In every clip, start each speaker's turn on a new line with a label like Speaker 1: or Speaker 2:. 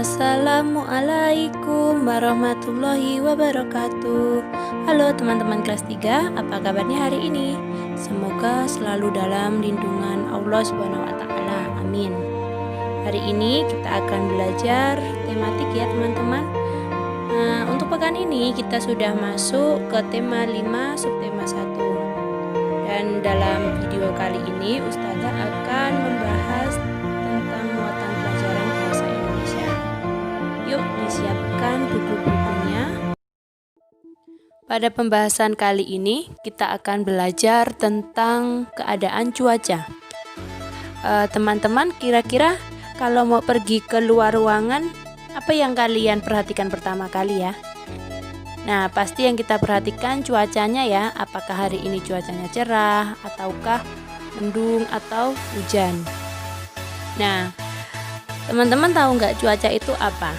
Speaker 1: Assalamualaikum warahmatullahi wabarakatuh. Halo teman-teman kelas 3, apa kabarnya hari ini? Semoga selalu dalam lindungan Allah Subhanahu wa taala. Amin. Hari ini kita akan belajar tematik ya teman-teman. Untuk pekan ini kita sudah masuk ke tema 5 subtema 1. Dan dalam video kali ini Ustazah akan membahas tentang muatan pelajaran bahasa Indonesia. Yuk disiapkan buku-bukunya. Pada pembahasan kali ini kita akan belajar tentang keadaan cuaca. Teman-teman, kira-kira kalau mau pergi ke luar ruangan, apa yang kalian perhatikan pertama kali ya? Nah, pasti yang kita perhatikan cuacanya ya. Apakah hari ini cuacanya cerah, ataukah mendung, atau hujan. Nah, teman-teman tahu nggak cuaca itu apa?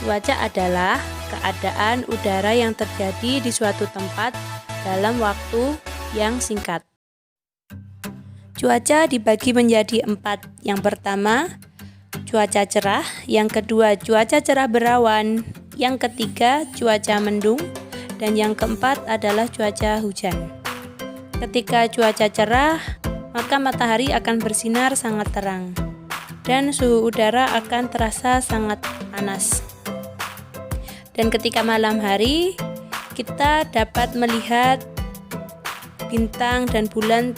Speaker 1: Cuaca adalah keadaan udara yang terjadi di suatu tempat dalam waktu yang singkat. Cuaca dibagi menjadi 4. Yang pertama, cuaca cerah. Yang kedua, cuaca cerah berawan. Yang ketiga, cuaca mendung. Dan yang keempat adalah cuaca hujan. Ketika cuaca cerah, maka matahari akan bersinar sangat terang dan suhu udara akan terasa sangat panas. Dan ketika malam hari, kita dapat melihat bintang dan bulan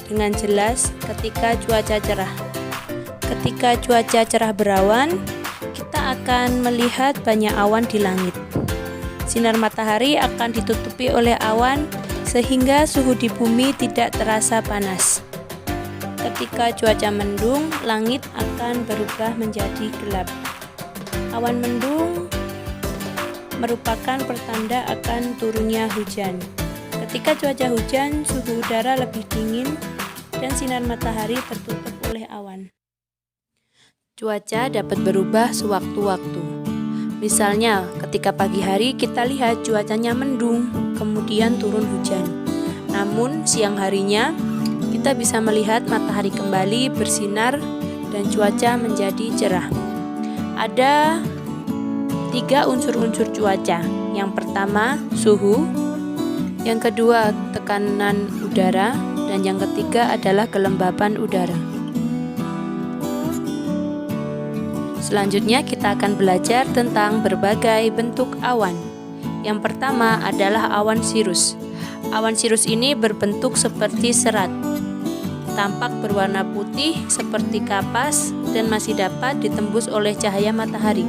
Speaker 1: dengan jelas ketika cuaca cerah. Ketika cuaca cerah berawan, kita akan melihat banyak awan di langit. Sinar matahari akan ditutupi oleh awan sehingga suhu di bumi tidak terasa panas. Ketika cuaca mendung, langit akan berubah menjadi gelap. Awan mendung merupakan pertanda akan turunnya hujan. Ketika cuaca hujan, suhu udara lebih dingin dan sinar matahari tertutup oleh awan. Cuaca dapat berubah sewaktu-waktu. Misalnya, ketika pagi hari kita lihat cuacanya mendung, kemudian turun hujan. Namun, siang harinya kita bisa melihat matahari kembali bersinar dan cuaca menjadi cerah. Ada 3 unsur-unsur cuaca. Yang pertama, suhu. Yang kedua, tekanan udara. Dan yang ketiga adalah kelembapan udara. Selanjutnya kita akan belajar tentang berbagai bentuk awan. Yang pertama adalah awan sirus. Awan sirus ini berbentuk seperti serat, tampak berwarna putih seperti kapas dan masih dapat ditembus oleh cahaya matahari.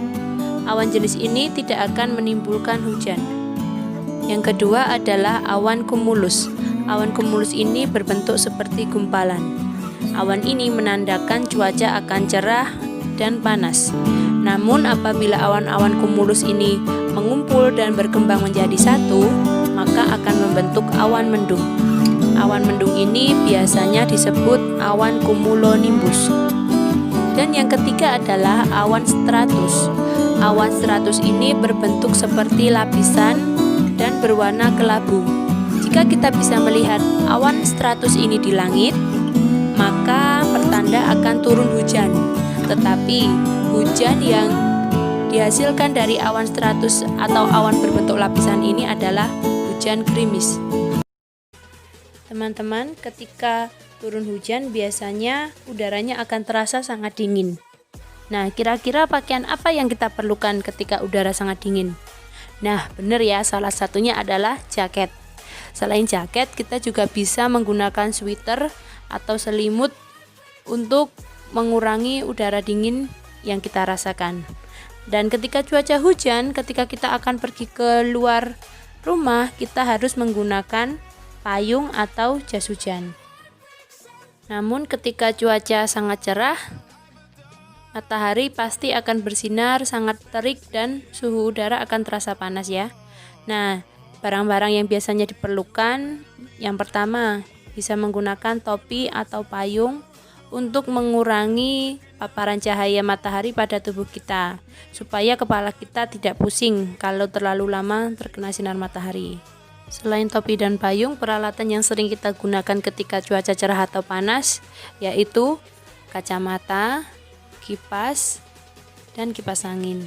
Speaker 1: Awan jenis ini tidak akan menimbulkan hujan. Yang kedua adalah awan cumulus. Awan cumulus ini berbentuk seperti gumpalan. Awan ini menandakan cuaca akan cerah dan panas. Namun apabila awan-awan cumulus ini mengumpul dan berkembang menjadi satu, maka akan membentuk awan mendung. Awan mendung ini biasanya disebut awan cumulonimbus. Dan yang ketiga adalah awan stratus. Awan stratus ini berbentuk seperti lapisan dan berwarna kelabu. Jika kita bisa melihat awan stratus ini di langit, maka pertanda akan turun hujan. Tetapi hujan yang dihasilkan dari awan stratus atau awan berbentuk lapisan ini adalah hujan gerimis. Teman-teman, ketika turun hujan biasanya udaranya akan terasa sangat dingin. Nah, kira-kira pakaian apa yang kita perlukan ketika udara sangat dingin? Nah, benar ya, salah satunya adalah jaket. Selain jaket, kita juga bisa menggunakan sweater atau selimut untuk mengurangi udara dingin yang kita rasakan. Dan ketika cuaca hujan, ketika kita akan pergi ke luar rumah, kita harus menggunakan payung atau jas hujan. Namun ketika cuaca sangat cerah, matahari pasti akan bersinar sangat terik dan suhu udara akan terasa panas ya. Nah, barang-barang yang biasanya diperlukan, yang pertama bisa menggunakan topi atau payung untuk mengurangi paparan cahaya matahari pada tubuh kita, supaya kepala kita tidak pusing kalau terlalu lama terkena sinar matahari. Selain topi dan payung, peralatan yang sering kita gunakan ketika cuaca cerah atau panas yaitu kacamata, kipas, dan kipas angin.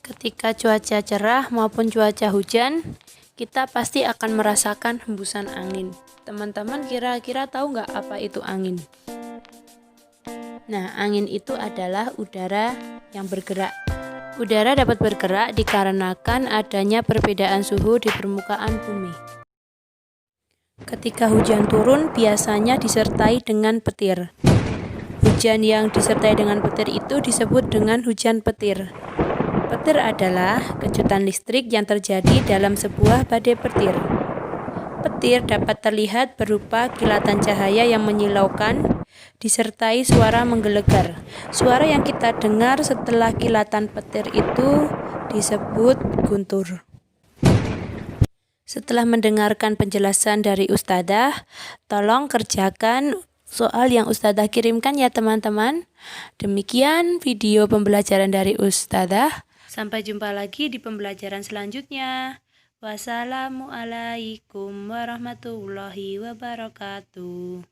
Speaker 1: Ketika cuaca cerah maupun cuaca hujan, kita pasti akan merasakan hembusan angin. Teman-teman kira-kira tahu nggak apa itu angin? Nah, angin itu adalah udara yang bergerak. Udara dapat bergerak dikarenakan adanya perbedaan suhu di permukaan bumi. Ketika hujan turun, biasanya disertai dengan petir. Hujan yang disertai dengan petir itu disebut dengan hujan petir. Petir adalah kejutan listrik yang terjadi dalam sebuah badai petir. Petir dapat terlihat berupa kilatan cahaya yang menyilaukan, disertai suara menggelegar. Suara yang kita dengar setelah kilatan petir itu disebut guntur. Setelah mendengarkan penjelasan dari Ustadzah, tolong kerjakan soal yang Ustadzah kirimkan ya teman-teman. Demikian video pembelajaran dari Ustadzah. Sampai jumpa lagi di pembelajaran selanjutnya. Wassalamualaikum warahmatullahi wabarakatuh.